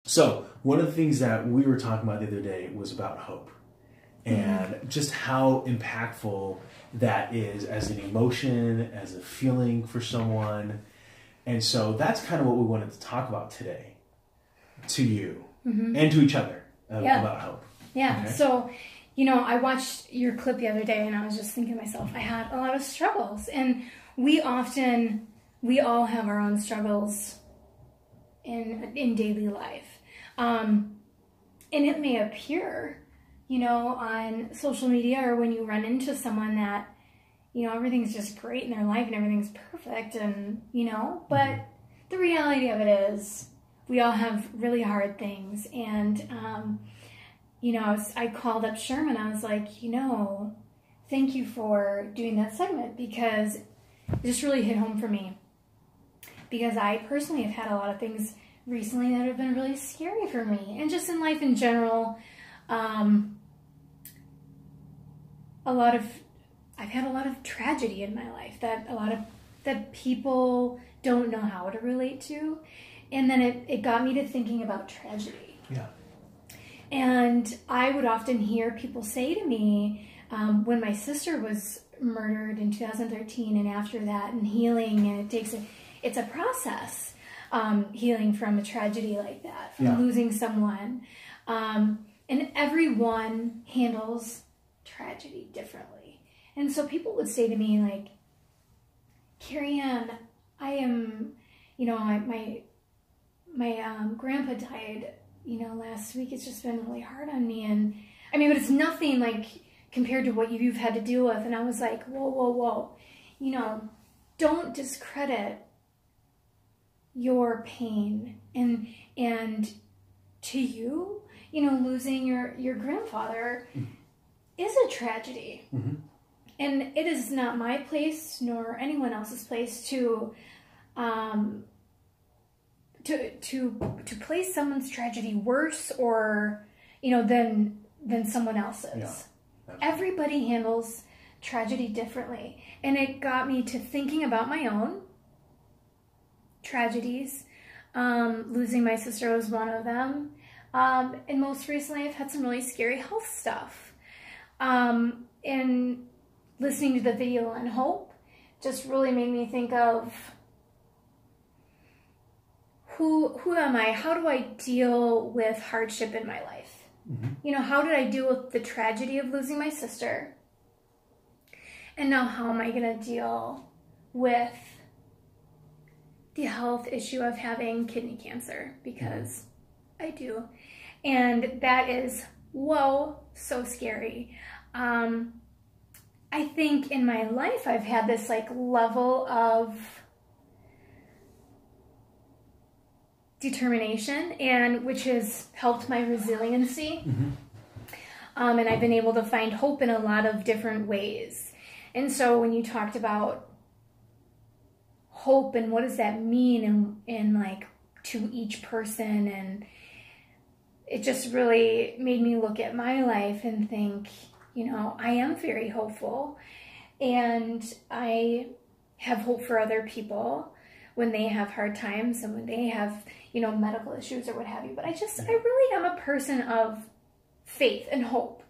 So one of the things that we were talking about the other day was about hope and just how impactful that is as an emotion, as a feeling for someone. And so that's kind of what we wanted to talk about today to you and to each other about hope. Yeah. Okay? So, you know, I watched your clip the other day and I was just thinking to myself, I had a lot of struggles, and we all have our own struggles in daily life. And it may appear, you know, on social media or when you run into someone that, you know, everything's just great in their life and everything's perfect, and, you know, but the reality of it is we all have really hard things. And, you know, I called up Sherman. I was like, you know, thank you for doing that segment, because it just really hit home for me. Because I personally have had a lot of things recently that have been really scary for me, and just in life in general. I've had a lot of tragedy in my life that people don't know how to relate to, and then it got me to thinking about tragedy. Yeah. And I would often hear people say to me, when my sister was murdered in 2013, and after that, and healing, and it's a process, healing from a tragedy like that, from losing someone, and everyone handles tragedy differently. And so people would say to me, like, Keri Anne, I am, you know, my grandpa died, you know, last week. It's just been really hard on me. And I mean, but it's nothing like compared to what you've had to deal with. And I was like, whoa, whoa, whoa, you know, don't discredit your pain. And to you, you know, losing your grandfather is a tragedy. And it is not my place nor anyone else's place to place someone's tragedy worse or, you know, than someone else's. Yeah, everybody handles tragedy differently. And it got me to thinking about my own tragedies. Losing my sister was one of them. And most recently I've had some really scary health stuff. And listening to the video on hope just really made me think of who am I? How do I deal with hardship in my life? You know, how did I deal with the tragedy of losing my sister? And now how am I going to deal with the health issue of having kidney cancer? Because I do. And that is, whoa, so scary. I think in my life I've had this like level of determination, and which has helped my resiliency. And I've been able to find hope in a lot of different ways. And so when you talked about hope and what does that mean and like to each person, and it just really made me look at my life and think, you know, I am very hopeful, and I have hope for other people when they have hard times and when they have, you know, medical issues or what have you. But I really am a person of faith and hope.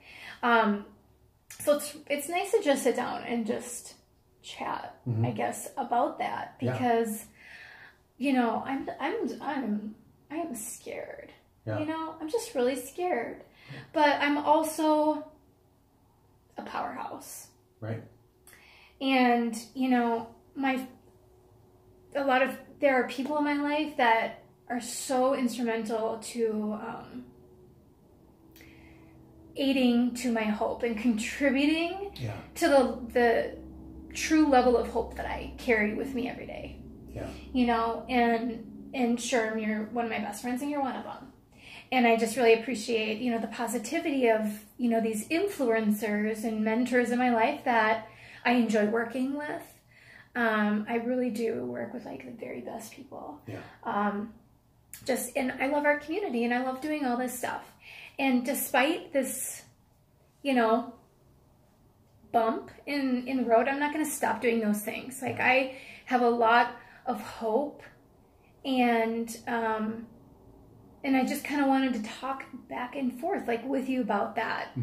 So it's nice to just sit down and just chat, I guess, about that, because, you know, I am scared. You know, I'm just really scared, but I'm also a powerhouse. Right. And, you know, there are people in my life that are so instrumental to aiding to my hope and contributing to the true level of hope that I carry with me every day. You know, and Sherm, you're one of my best friends, and you're one of them. And I just really appreciate, you know, the positivity of, you know, these influencers and mentors in my life that I enjoy working with. I really do work with like the very best people. And I love our community, and I love doing all this stuff. And despite this, you know, bump in the road, I'm not going to stop doing those things. Like, I have a lot of hope and and I just kind of wanted to talk back and forth, like, with you about that,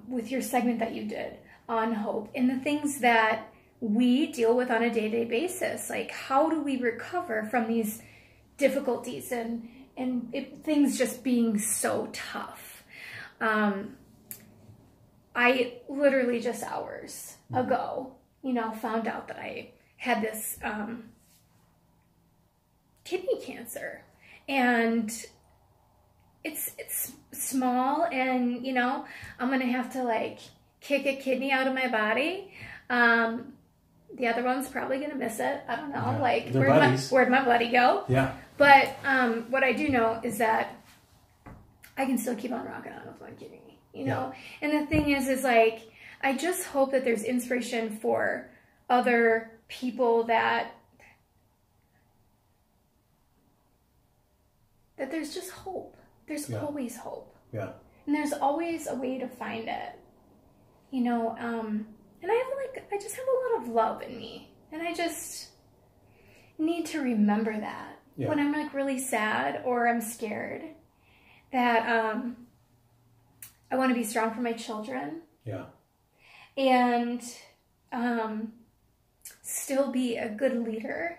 with your segment that you did on hope and the things that we deal with on a day-to-day basis. Like, how do we recover from these difficulties and things just being so tough? I literally just hours ago, found out that I had this kidney cancer, and it's small, and I'm gonna have to like kick a kidney out of my body. The other one's probably gonna miss it. I don't know. Like, where'd my bloody go? Yeah. But what I do know is that I can still keep on rocking on with one kidney, And the thing is like, I just hope that there's inspiration for other people that there's just hope. There's always hope. Yeah. And there's always a way to find it. And I just have a lot of love in me. And I just need to remember that when I'm like really sad or I'm scared, that I want to be strong for my children. Yeah. And still be a good leader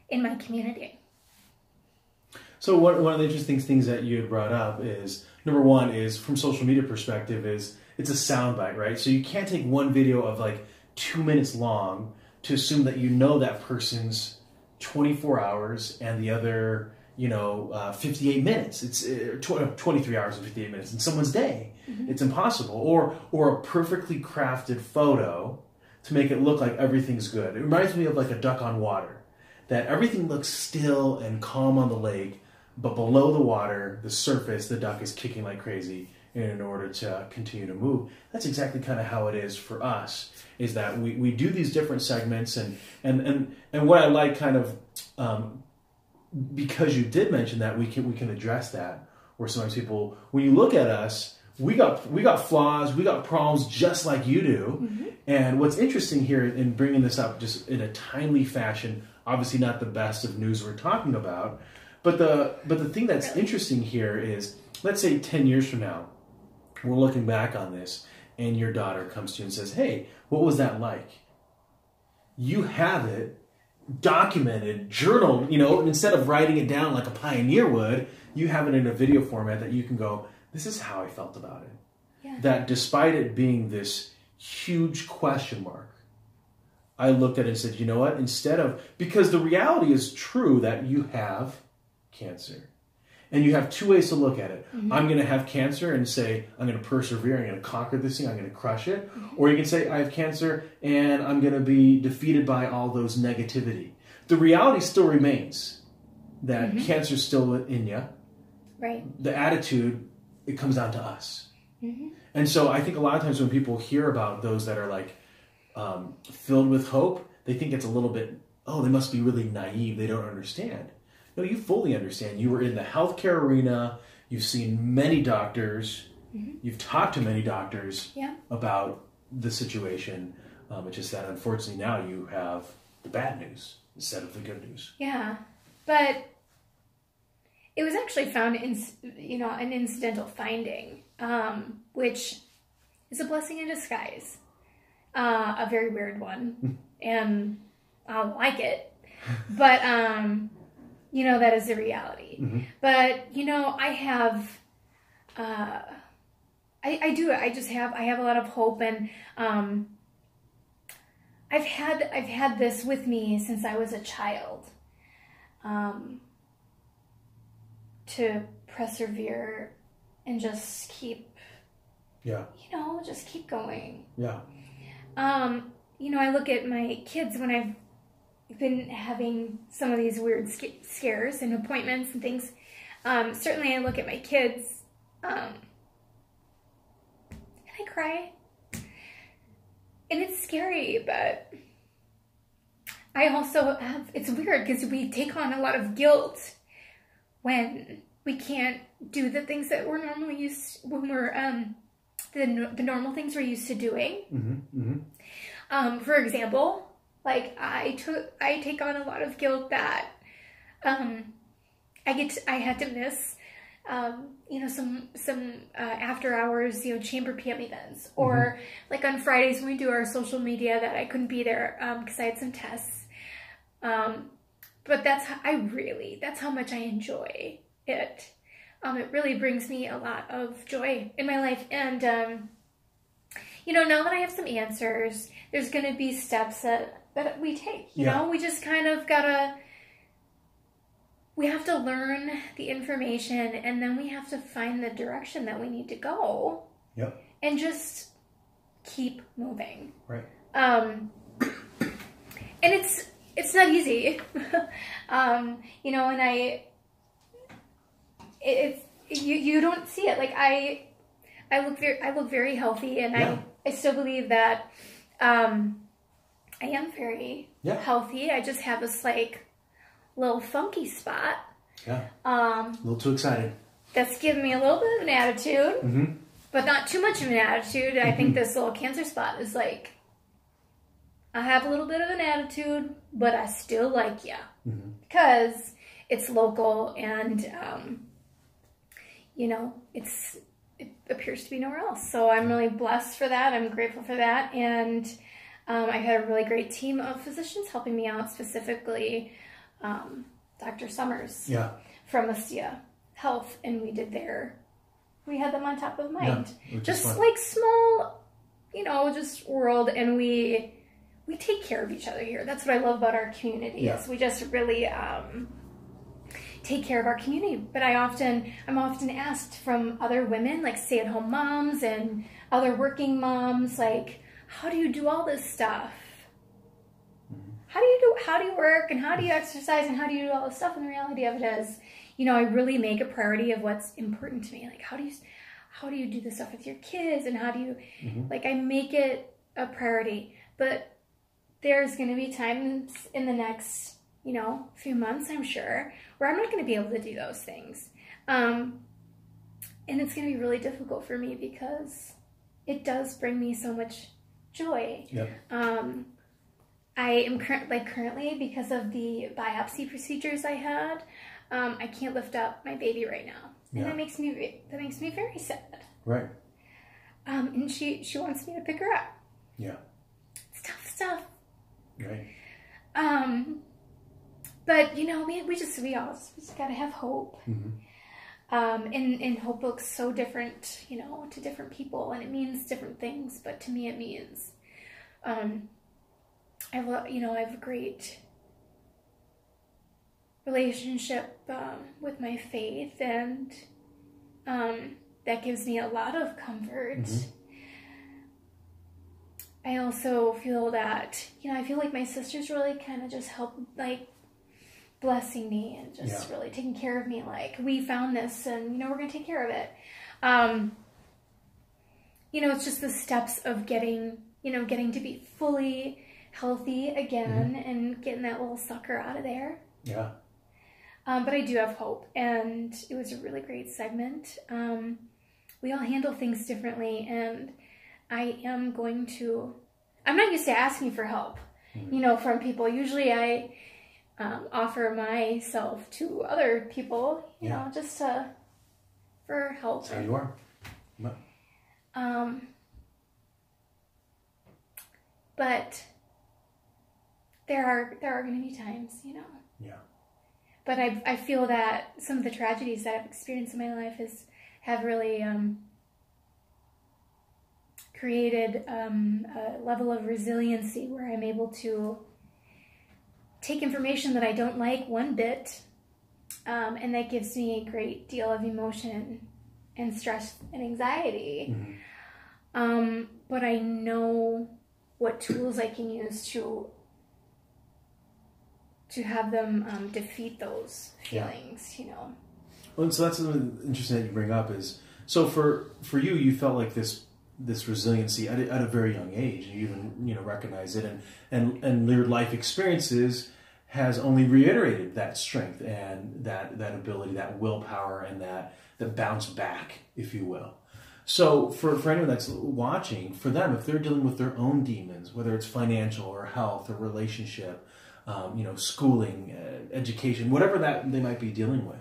in my community. So one of the interesting things that you had brought up is, number one is, from social media perspective, is it's a soundbite, right? So you can't take one video of like 2 minutes long to assume that that person's 24 hours and the other 58 minutes. It's 23 hours and 58 minutes in someone's day. It's impossible. Or a perfectly crafted photo to make it look like everything's good. It reminds me of like a duck on water, that everything looks still and calm on the lake, but below the water, the surface, the duck is kicking like crazy in order to continue to move. That's exactly kind of how it is for us, is that we do these different segments, and what I like kind of, because you did mention that, we can address that, where sometimes people, when you look at us, we got flaws, we got problems just like you do. And what's interesting here in bringing this up just in a timely fashion, obviously not the best of news we're talking about, but the thing that's interesting here is, let's say 10 years from now, we're looking back on this, and your daughter comes to you and says, "Hey, what was that like?" You have it documented, journaled, and instead of writing it down like a pioneer would, you have it in a video format that you can go, "This is how I felt about it." Yeah. That despite it being this huge question mark, I looked at it and said, you know what, because the reality is true that you have cancer. And you have two ways to look at it. I'm going to have cancer and say, I'm going to persevere, I'm going to conquer this thing, I'm going to crush it. Or you can say, I have cancer and I'm going to be defeated by all those negativity. The reality still remains that cancer's still in you. Right. The attitude, it comes down to us. And so I think a lot of times when people hear about those that are like filled with hope, they think it's a little bit, they must be really naive, they don't understand. No, you fully understand. You were in the healthcare arena. You've seen many doctors. You've talked to many doctors about the situation. It's just that, unfortunately, now you have the bad news instead of the good news. Yeah, but it was actually found in, an incidental finding, which is a blessing in disguise. A very weird one, and I don't like it, but that is the reality. But I have, I have a lot of hope, and I've had this with me since I was a child, to persevere and just keep, just keep going. Yeah. I look at my kids when I've been having some of these weird scares and appointments and things. Certainly I look at my kids, and I cry. And it's scary, but I also have, it's weird because we take on a lot of guilt when we can't do the things that we're normally when we're, the normal things we're used to doing. For example, like I take on a lot of guilt that I had to miss, some after hours, chamber PM events, or like on Fridays when we do our social media that I couldn't be there because I had some tests. But that's how much I enjoy it. It really brings me a lot of joy in my life. And, now that I have some answers, there's going to be steps that we take, you know, we just kind of we have to learn the information, and then we have to find the direction that we need to go. Yep. And just keep moving. Right. And it's not easy. You don't see it. Like I look very healthy, and I still believe that I am very healthy. I just have this like little funky spot. Yeah. A little too excited. That's giving me a little bit of an attitude, but not too much of an attitude. I think this little cancer spot is like, I have a little bit of an attitude, but I still like you because it's local, and it appears to be nowhere else. So I'm really blessed for that. I'm grateful for that, and I've had a really great team of physicians helping me out, specifically Dr. Summers from Astia Health, and we had them on top of mind. Just like small, just world, and we take care of each other here. That's what I love about our community is we just really take care of our community. But I'm often asked from other women, like stay-at-home moms and other working moms, like, how do you do all this stuff? How do you work, and how do you exercise, and how do you do all this stuff? And the reality of it is, I really make a priority of what's important to me. Like, how do you do this stuff with your kids, and how do you, like, I make it a priority. But there's going to be times in the next, few months, I'm sure, where I'm not going to be able to do those things. And it's going to be really difficult for me because it does bring me so much joy. Yep. I am currently, because of the biopsy procedures I had, I can't lift up my baby right now, and that makes me very sad. Right. And she wants me to pick her up. Yeah. It's tough stuff. Right. But we just gotta have hope. And hope looks so different, to different people, and it means different things. But to me, it means, I have a great relationship with my faith, and that gives me a lot of comfort. I also feel that, I feel like my sisters really kind of just help, like, blessing me and just really taking care of me. Like, we found this, and, we're going to take care of it. It's just the steps of getting to be fully healthy again and getting that little sucker out of there. Yeah. But I do have hope, and it was a really great segment. We all handle things differently, and I'm not used to asking for help, from people. Usually I offer myself to other people, just for help. That's how you are. But there are going to be times, Yeah. But I feel that some of the tragedies that I've experienced in my life have really created a level of resiliency where I'm able to take information that I don't like one bit, and that gives me a great deal of emotion and stress and anxiety. But I know what tools I can use to have them defeat those feelings, Well, and so that's something interesting that you bring up is, so for you felt like this resiliency at a very young age. You even recognize it, and your life experiences has only reiterated that strength and that ability, that willpower, and that bounce back, if you will. So for anyone that's watching, for them, if they're dealing with their own demons, whether it's financial or health or relationship, schooling, education, whatever that they might be dealing with,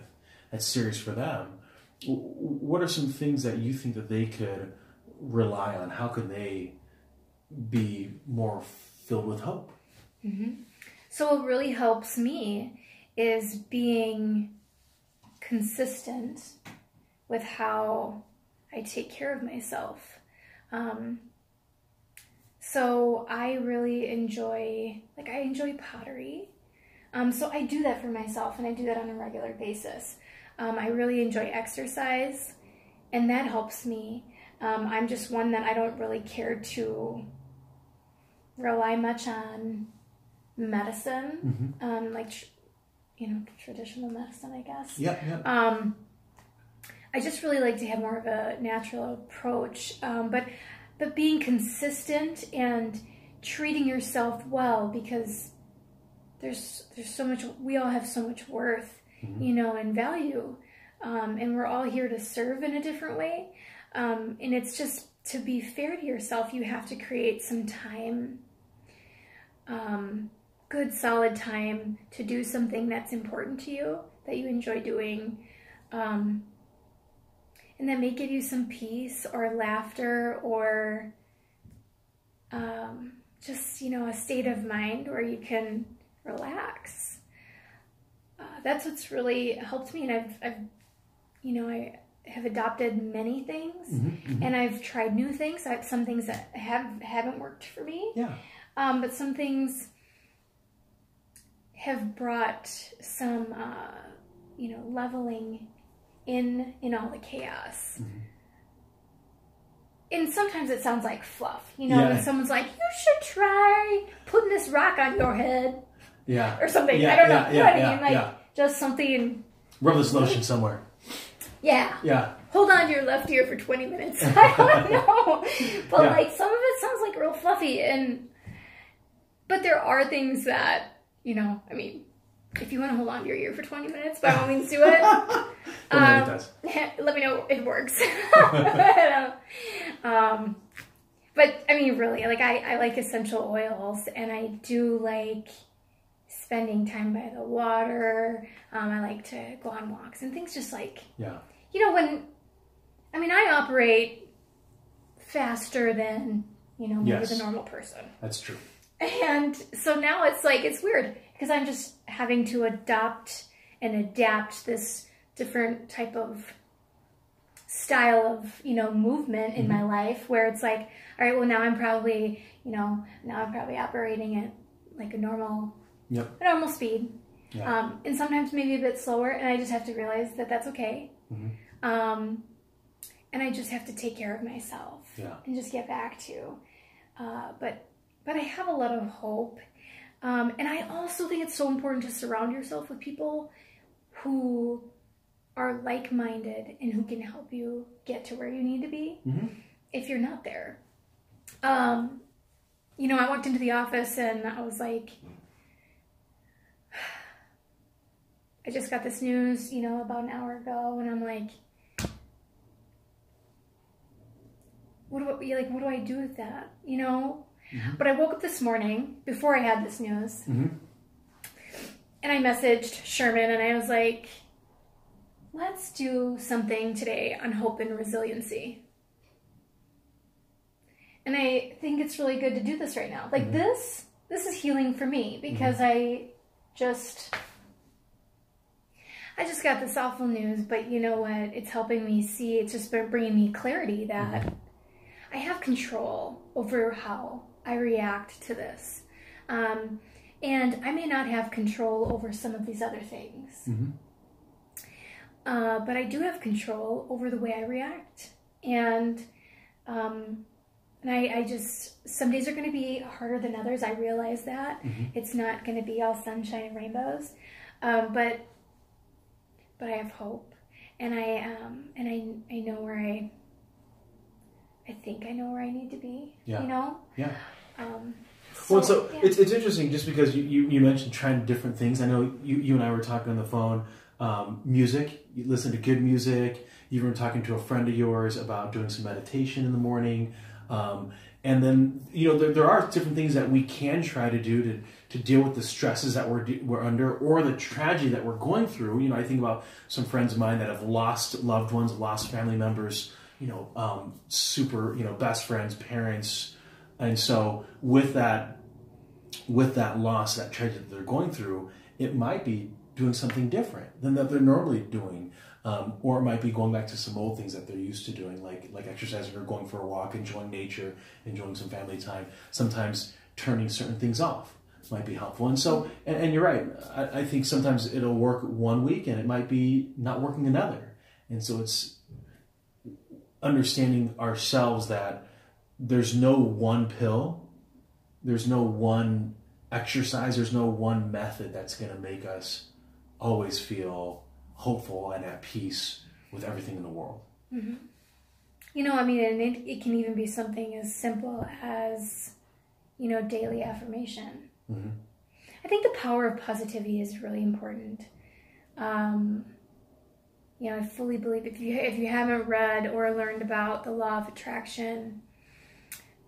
that's serious for them. What are some things that you think that they could rely on? How could they be more filled with hope? Mm-hmm. So what really helps me is being consistent with how I take care of myself. So I really enjoy pottery. So I do that for myself, and I do that on a regular basis. I really enjoy exercise, and that helps me. I'm just one that I don't really care to rely much on medicine, traditional medicine, I guess. Yeah. I just really like to have more of a natural approach, but being consistent and treating yourself well, because there's so much. We all have so much worth, and value, and we're all here to serve in a different way. And it's just, to be fair to yourself, you have to create some time, good solid time, to do something that's important to you, that you enjoy doing, and that may give you some peace or laughter, or just, a state of mind where you can relax. That's what's really helped me, and I have adopted many things, and I've tried new things. Some things that haven't worked for me, but some things have brought some, leveling in all the chaos. And sometimes it sounds like fluff, when someone's like, you should try putting this rock on your head, or something. I don't know. You know what I mean? Just something. Rub this lotion somewhere. Yeah. Hold on to your left ear for 20 minutes. I don't know. But some of it sounds like real fluffy, but there are things that, if you want to hold on to your ear for 20 minutes, by all means do it. Let me know it works. But really, I like essential oils, and I do like spending time by the water. I like to go on walks and things, just like, when, I operate faster than, maybe the normal person. That's true. And so now it's weird, because I'm just having to adopt and adapt this different type of style of, movement in my life, where it's like, all right, well, now I'm probably operating at like a normal speed. And sometimes maybe a bit slower, and I just have to realize that that's okay. And I just have to take care of myself and just get back to, but I have a lot of hope. And I also think it's so important to surround yourself with people who are like-minded and who can help you get to where you need to be if you're not there. I walked into the office and I was like, I just got this news, about an hour ago, and I'm like, what do I do with that? But I woke up this morning before I had this news, and I messaged Sherman, and I was like, let's do something today on hope and resiliency. And I think it's really good to do this right now. This is healing for me, because I just got this awful news, but you know what? It's helping me see, it's just been bringing me clarity that I have control over how I react to this. And I may not have control over some of these other things. But I do have control over the way I react. And I just, some days are going to be harder than others. I realize that. It's not going to be all sunshine and rainbows. But I have hope. And I know where I think I know where I need to be. It's interesting, just because you mentioned trying different things. I know you and I were talking on the phone. Music, you listen to good music. You were talking to a friend of yours about doing some meditation in the morning. And then, there are different things that we can try to do to deal with the stresses that we're under, or the tragedy that we're going through. I think about some friends of mine that have lost loved ones, lost family members, super, best friends, parents. And so with that loss, that tragedy that they're going through, it might be doing something different than that they're normally doing. Or it might be going back to some old things that they're used to doing, like exercising or going for a walk, enjoying nature, enjoying some family time. Sometimes turning certain things off might be helpful. And so, and you're right, I think sometimes it'll work one week and it might be not working another. And so it's understanding ourselves that there's no one pill, there's no one exercise, there's no one method that's going to make us always feel hopeful and at peace with everything in the world. Mm-hmm. And it can even be something as simple as, daily affirmation. Mm-hmm. I think the power of positivity is really important. I fully believe if you haven't read or learned about the law of attraction,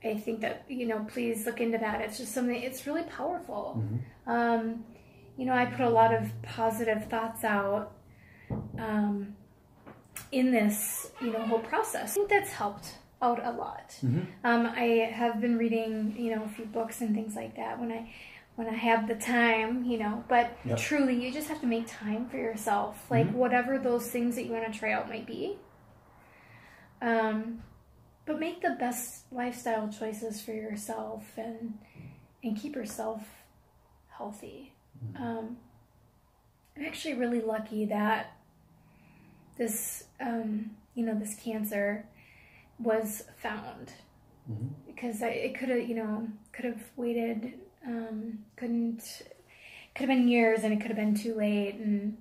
I think that, please look into that. It's just something, it's really powerful. Mm-hmm. I put a lot of positive thoughts out in this, whole process. I think that's helped out a lot. Mm-hmm. I have been reading, a few books and things like that when I have the time, but Yep. Truly you just have to make time for yourself, like Mm-hmm. whatever those things that you want to try out might be. But make the best lifestyle choices for yourself and keep yourself healthy. Mm-hmm. I'm actually really lucky that this, this cancer was found, Mm-hmm. because it could have waited, could have been years and it could have been too late. And,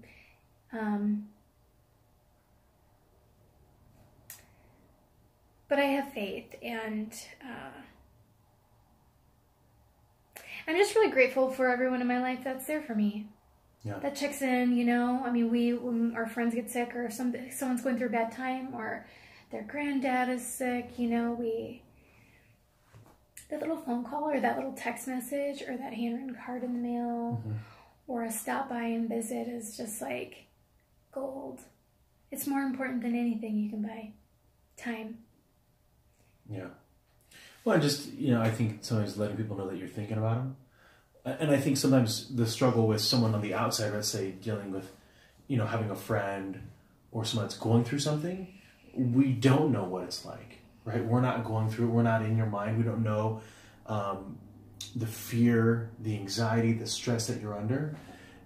but I have faith, and, I'm just really grateful for everyone in my life that's there for me. Yeah. That checks in, when our friends get sick, or someone's going through a bad time, or their granddad is sick, that little phone call or that little text message or that handwritten card in the mail, Mm-hmm. or a stop by and visit is just like gold. It's more important than anything you can buy. Time. Yeah. Well, and just, I think sometimes letting people know that you're thinking about them. And I think sometimes the struggle with someone on the outside, let's say dealing with, having a friend or someone that's going through something, we don't know what it's like, right? We're not going through it. We're not in your mind. We don't know the fear, the anxiety, the stress that you're under.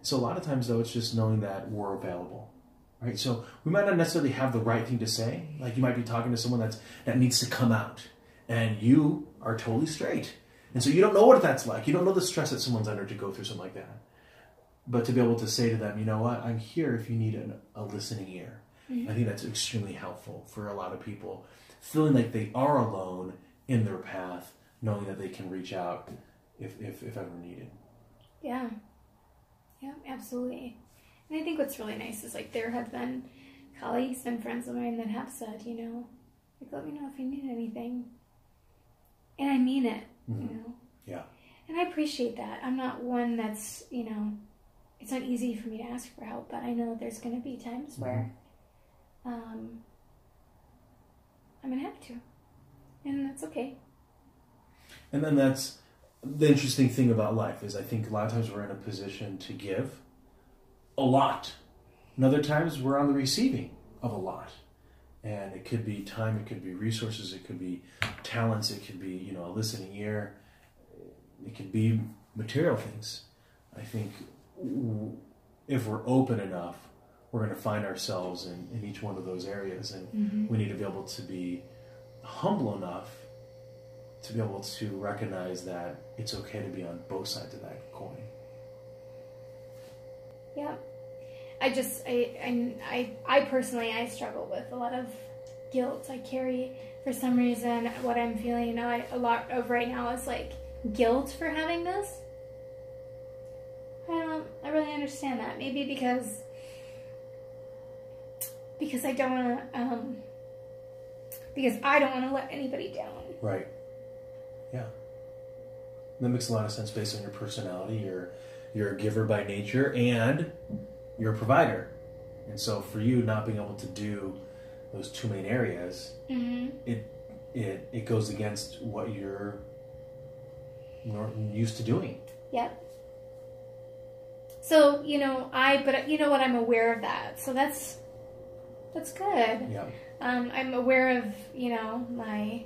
So a lot of times, though, it's just knowing that we're available, right? So we might not necessarily have the right thing to say. Like you might be talking to someone that needs to come out, and you are totally straight. And so you don't know what that's like. You don't know the stress that someone's under to go through something like that. But to be able to say to them, you know what, I'm here if you need a listening ear. Mm-hmm. I think that's extremely helpful for a lot of people. Feeling like they are alone in their path, knowing that they can reach out if ever needed. Yeah. Yeah, absolutely. And I think what's really nice is like there have been colleagues and friends of mine that have said, like, let me know if you need anything. And I mean it. Mm-hmm. Yeah. And I appreciate that. I'm not one that's, it's not easy for me to ask for help, but I know that there's going to be times mm-hmm. where I'm going to have to. And that's okay. And then that's the interesting thing about life is I think a lot of times we're in a position to give a lot. And other times we're on the receiving of a lot. And it could be time, it could be resources, it could be talents, it could be, a listening ear, it could be material things. I think if we're open enough, we're going to find ourselves in each one of those areas. And mm-hmm. we need to be able to be humble enough to be able to recognize that it's okay to be on both sides of that coin. Yeah. I personally, I struggle with a lot of guilt. I carry, for some reason, what I'm feeling a lot of right now is like guilt for having this. I really understand that. Maybe because I don't want to because I don't want to let anybody down. Right. Yeah. That makes a lot of sense based on your personality. You're a giver by nature, and you're a provider. And so for you not being able to do those two main areas, it goes against what you're used to doing. Yep. So, but you know what, I'm aware of that. So that's good. Yeah. I'm aware of, my,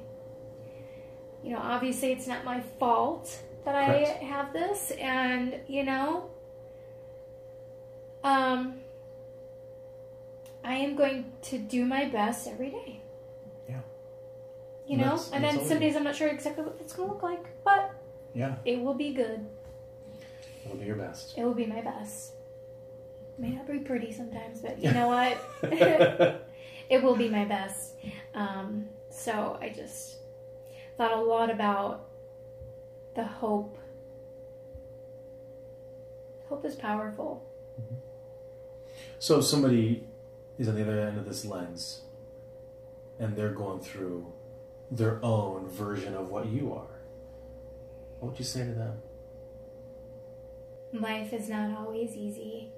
obviously it's not my fault that Correct. I have this, and, I am going to do my best every day. Yeah. And then some days I'm not sure exactly what it's going to look like, but yeah, it will be good. It'll be your best. It will be my best. It may not be pretty sometimes, but you know what? It will be my best. So I just thought a lot about the hope. Hope is powerful. Mm-hmm. So if somebody is on the other end of this lens and they're going through their own version of what you are, what would you say to them? Life is not always easy,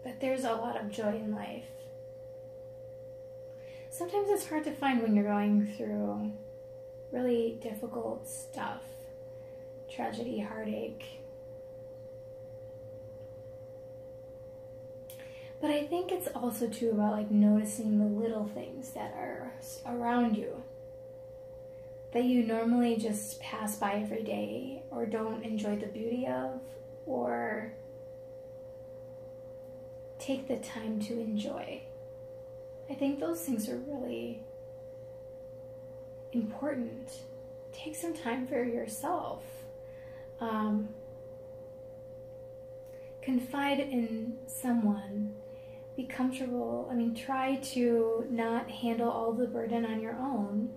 but there's a lot of joy in life. Sometimes it's hard to find when you're going through really difficult stuff, tragedy, heartache. But I think it's also too about noticing the little things that are around you that you normally just pass by every day or don't enjoy the beauty of or take the time to enjoy. I think those things are really important. Take some time for yourself. Confide in someone. Be comfortable. Try to not handle all the burden on your own.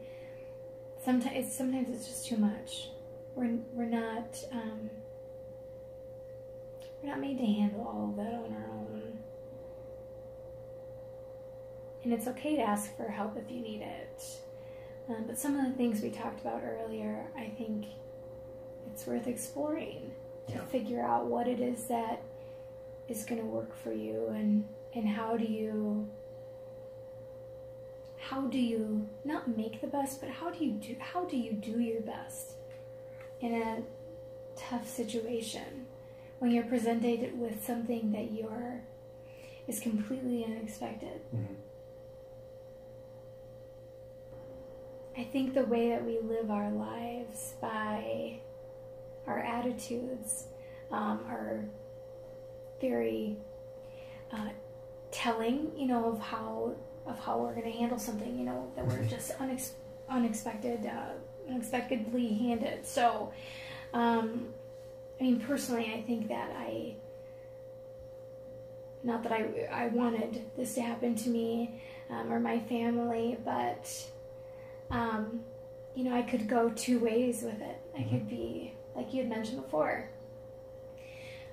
Sometimes it's just too much. We're not made to handle all of that on our own. And it's okay to ask for help if you need it. But some of the things we talked about earlier, I think it's worth exploring to figure out what it is that is going to work for you, and how do you not make the best, but how do you do your best in a tough situation when you're presented with something that is completely unexpected. Mm-hmm. I think the way that we live our lives by our attitudes are very telling, of how we're going to handle something, that we're just unexpectedly handed. So, personally, I think that not that I wanted this to happen to me or my family, but I could go two ways with it. I could be, like you had mentioned before,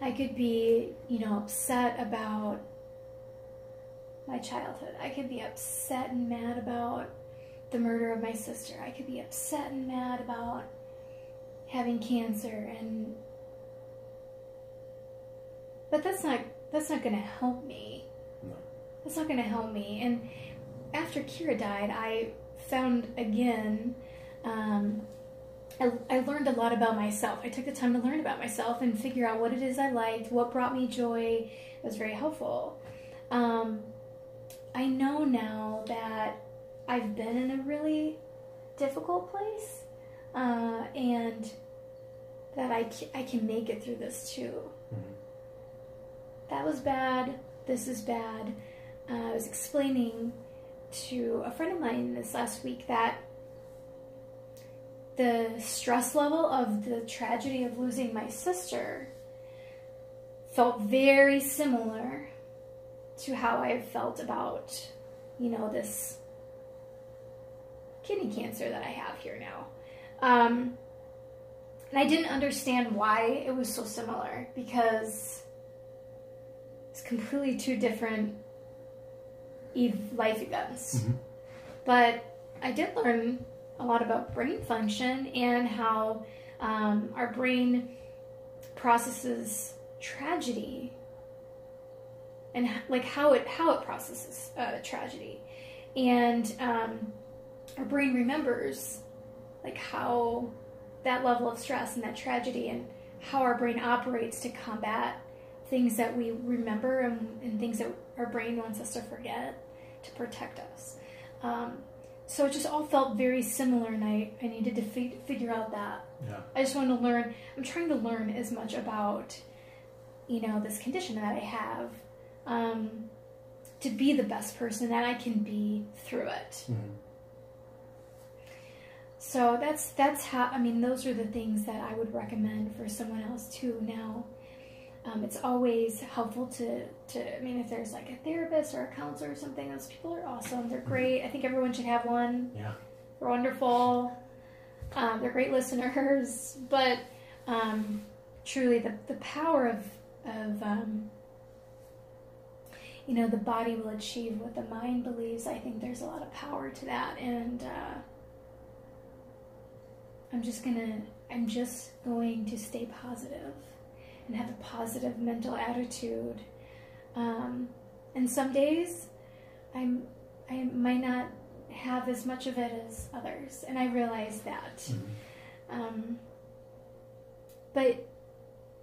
I could be, upset about my childhood. I could be upset and mad about the murder of my sister. I could be upset and mad about having cancer, but that's not going to help me. No. That's not going to help me. And after Kira died, I found again, I learned a lot about myself. I took the time to learn about myself and figure out what it is I liked, what brought me joy. It was very helpful. I know now that I've been in a really difficult place, and that I can make it through this too. Mm-hmm. That was bad. This is bad. I was explaining to a friend of mine this last week that the stress level of the tragedy of losing my sister felt very similar to how I felt about, this kidney cancer that I have here now. And I didn't understand why it was so similar, because it's completely two different life events. Mm-hmm. But I did learn a lot about brain function and how our brain processes tragedy, and like how it processes tragedy, and our brain remembers like how that level of stress and that tragedy, and how our brain operates to combat things that we remember and things that our brain wants us to forget to protect us. So it just all felt very similar, and I needed to figure out that. Yeah. I just wanted to learn. I'm trying to learn as much about, this condition that I have, to be the best person that I can be through it. Mm-hmm. So that's how, those are the things that I would recommend for someone else too. Now, it's always helpful to if there's like a therapist or a counselor or something, those people are awesome. They're great. I think everyone should have one. Yeah. They're wonderful. They're great listeners. But truly, the power of the body will achieve what the mind believes. I think there's a lot of power to that, and I'm just going to stay positive and have a positive mental attitude. And some days I might not have as much of it as others, and I realize that. Mm-hmm. But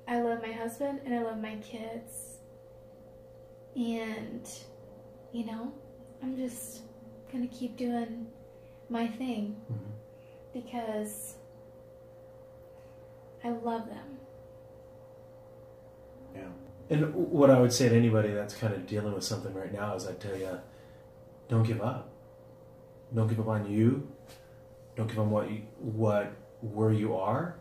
I love my husband and I love my kids, and I'm just gonna keep doing my thing. Mm-hmm. Because I love them. Yeah. And what I would say to anybody that's kind of dealing with something right now is I tell you, don't give up. Don't give up on you. Don't give up on where you are.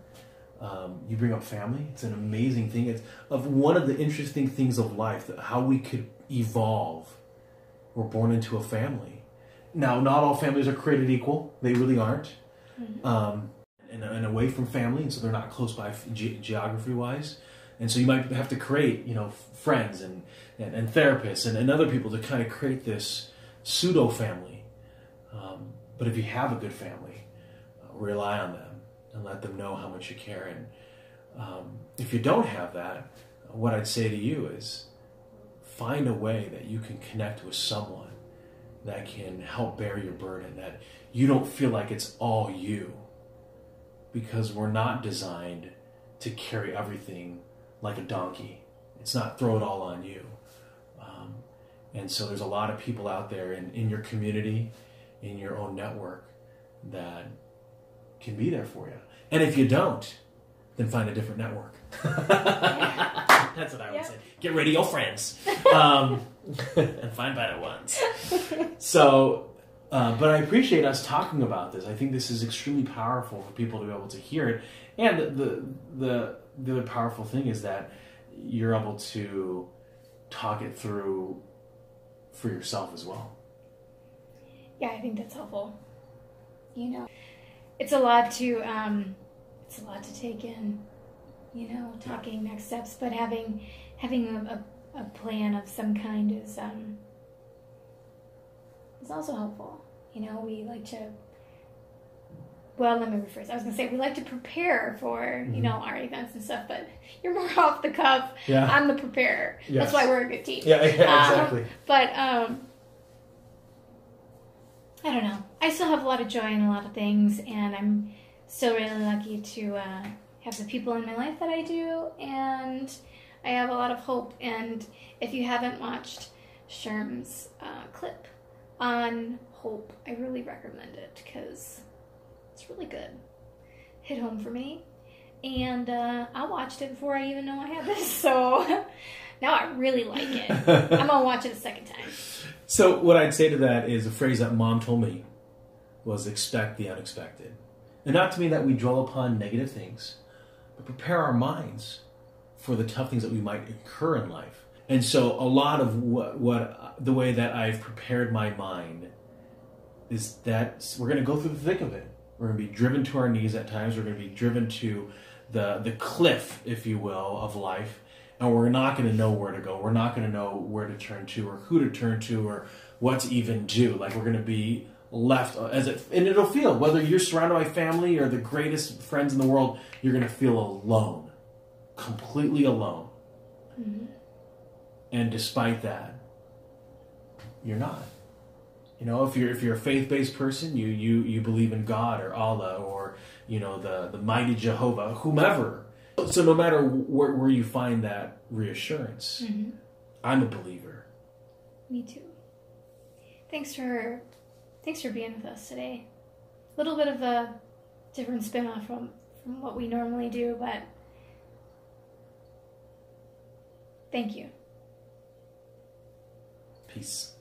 You bring up family. It's an amazing thing. It's one of the interesting things of life, how we could evolve. We're born into a family. Now, not all families are created equal. They really aren't. Mm-hmm. And away from family, and so they're not close by geography-wise. And so you might have to create, friends and therapists and other people to kind of create this pseudo-family. But if you have a good family, rely on them and let them know how much you care. And if you don't have that, what I'd say to you is find a way that you can connect with someone that can help bear your burden, that you don't feel like it's all you. Because we're not designed to carry everything like a donkey. It's not throw it all on you. And so there's a lot of people out there in your community, in your own network, that can be there for you. And if you don't, then find a different network. That's what I would say. Get rid of your friends. And find better ones. So... but I appreciate us talking about this. I think this is extremely powerful for people to be able to hear it. And the other powerful thing is that you're able to talk it through for yourself as well. Yeah, I think that's helpful. It's a lot to take in. Talking next steps, but having a plan of some kind is also helpful. We like to, let me rephrase. I was going to say, we like to prepare for, our events and stuff, but you're more off the cuff. Yeah. I'm the preparer. Yes. That's why we're a good team. Yeah, exactly. But, I don't know. I still have a lot of joy in a lot of things, and I'm still really lucky to have the people in my life that I do, and I have a lot of hope. And if you haven't watched Sherm's clip on hope, I really recommend it because it's really good. Hit home for me, and I watched it before I even know I had this, so now I really like it. I'm gonna watch it a second time. So what I'd say to that is a phrase that Mom told me was expect the unexpected. And not to mean that we dwell upon negative things, but prepare our minds for the tough things that we might incur in life. And so a lot of what the way that I've prepared my mind is that we're going to go through the thick of it. We're going to be driven to our knees at times. We're going to be driven to the cliff, if you will, of life. And we're not going to know where to go. We're not going to know where to turn to or who to turn to or what to even do. Like, we're going to be left and it'll feel, whether you're surrounded by family or the greatest friends in the world, you're going to feel alone, completely alone. Mm-hmm. And despite that, you're not. You know, if you're a faith-based person, you believe in God or Allah or, you know, the mighty Jehovah, whomever. So no matter where you find that reassurance, mm-hmm. I'm a believer. Me too. Thanks for being with us today. A little bit of a different spin-off from what we normally do, but thank you. Peace.